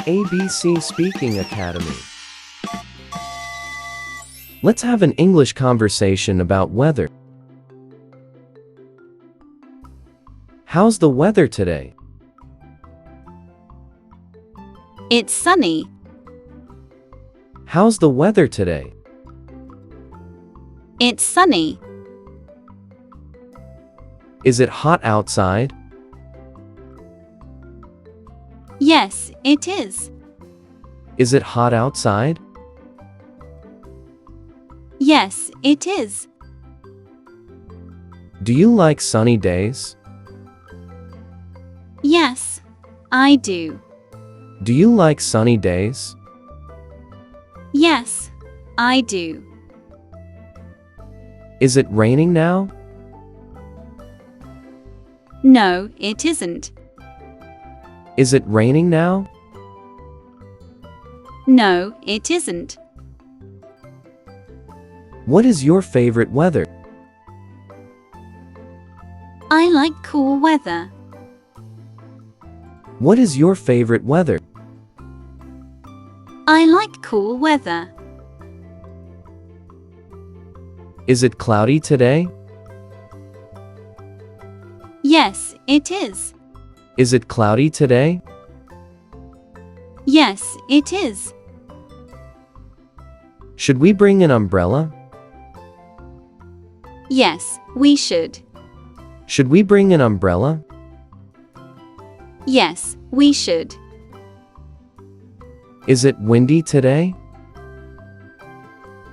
ABC Speaking Academy. Let's have an English conversation about weather. How's the weather today? It's sunny. How's the weather today? It's sunny. Is it hot outside? Yes, it is. Is it hot outside? Yes, it is. Do you like sunny days? Yes, I do. Do you like sunny days? Yes, I do. Is it raining now? No, it isn't. Is it raining now? No, it isn't. What is your favorite weather? I like cool weather. What is your favorite weather? I like cool weather. Is it cloudy today? Yes, it is. Is it cloudy today? Yes, it is. Should we bring an umbrella? Yes, we should. Should we bring an umbrella? Yes, we should. Is it windy today?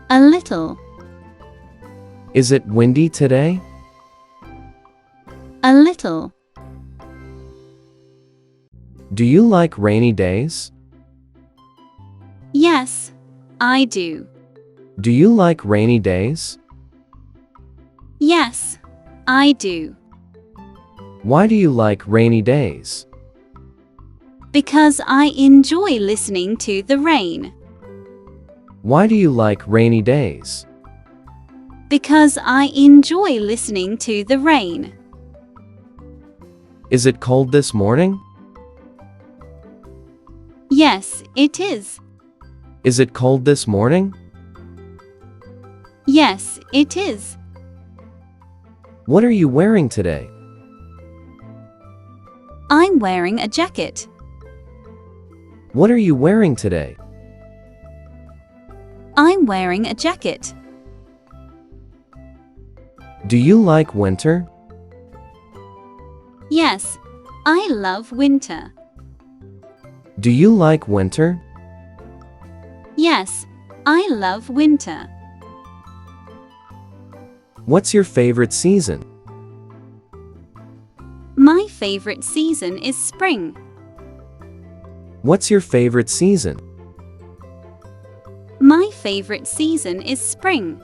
A little. Is it windy today? A little. Do you like rainy days? Yes, I do. Do you like rainy days? Yes, I do. Why do you like rainy days? Because I enjoy listening to the rain. Why do you like rainy days? Because I enjoy listening to the rain. Is it cold this morning? Yes, it is. Is it cold this morning? Yes, it is. What are you wearing today? I'm wearing a jacket. What are you wearing today? I'm wearing a jacket. Do you like winter? Yes, I love winter. Do you like winter? Yes, I love winter. What's your favorite season? My favorite season is spring. What's your favorite season? My favorite season is spring.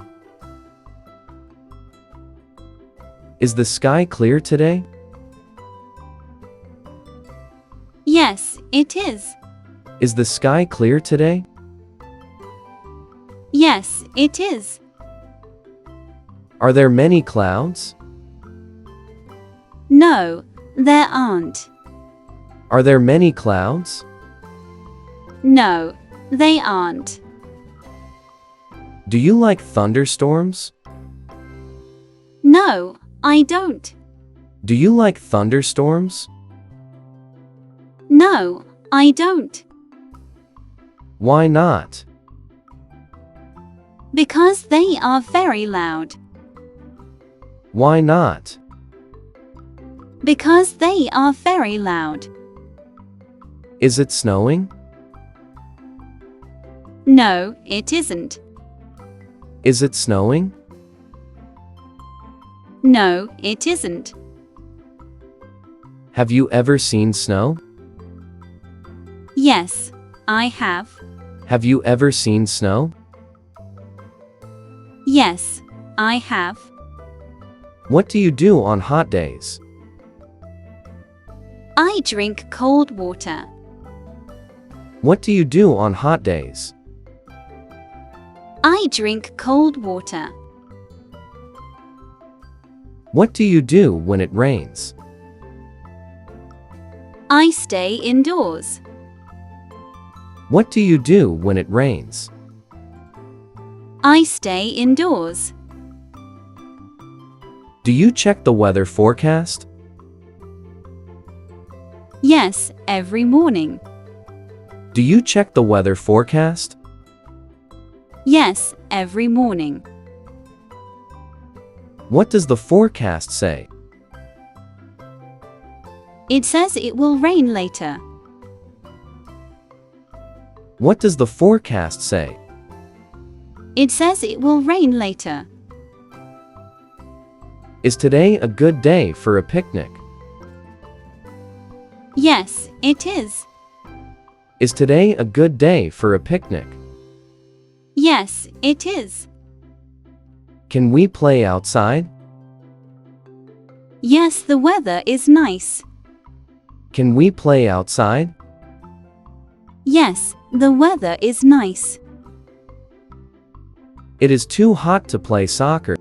Is the sky clear today? Yes, it is. Is the sky clear today? Yes, it is. Are there many clouds? No, there aren't. Are there many clouds? No, they aren't. Do you like thunderstorms? No, I don't. Do you like thunderstorms? No, I don't. Why not? Because they are very loud. Why not? Because they are very loud. Is it snowing? No, it isn't. Is it snowing? No, it isn't. Have you ever seen snow? Yes, I have. Have you ever seen snow? Yes, I have. What do you do on hot days? I drink cold water. What do you do on hot days? I drink cold water. What do you do when it rains? I stay indoors. What do you do when it rains? I stay indoors. Do you check the weather forecast? Yes, every morning. Do you check the weather forecast? Yes, every morning. What does the forecast say? It says it will rain later. What does the forecast say? It says it will rain later. Is today a good day for a picnic? Yes, it is. Is today a good day for a picnic? Yes, it is. Can we play outside? Yes, the weather is nice. Can we play outside? Yes, the weather is nice. It is too hot to play soccer.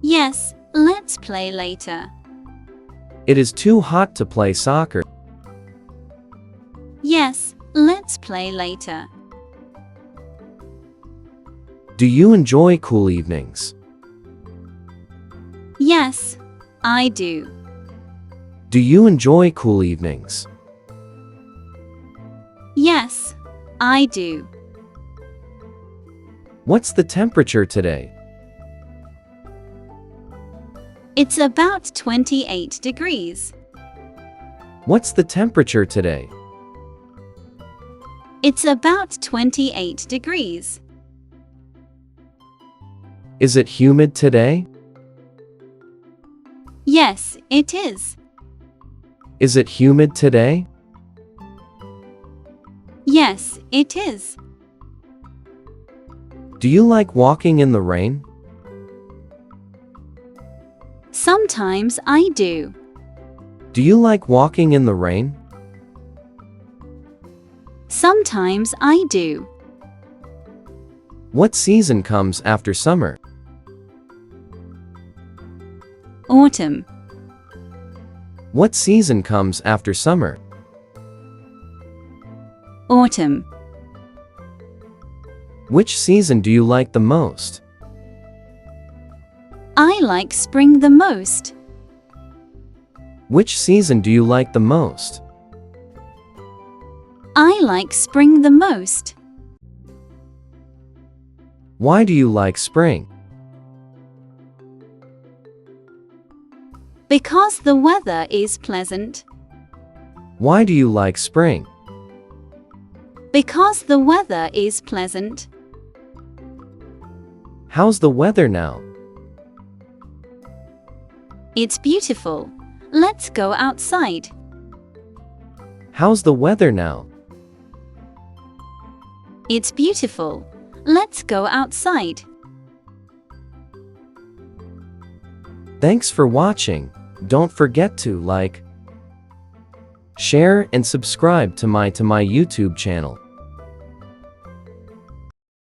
Yes, let's play later. It is too hot to play soccer. Yes, let's play later. Do you enjoy cool evenings? Yes, I do. Do you enjoy cool evenings? Yes, I do. What's the temperature today? It's about 28 degrees. What's the temperature today? It's about 28 degrees. Is it humid today? Yes, it is. Is it humid today? Yes, it is. Do you like walking in the rain? Sometimes I do. Do you like walking in the rain? Sometimes I do. What season comes after summer? Autumn. What season comes after summer? Autumn. Which season do you like the most? I like spring the most. Which season do you like the most? I like spring the most. Why do you like spring? Because the weather is pleasant. Why do you like spring? Because the weather is pleasant. How's the weather now? It's beautiful. Let's go outside. How's the weather now? It's beautiful. Let's go outside. Thanks for watching. Don't forget to like, share and subscribe to my YouTube channel.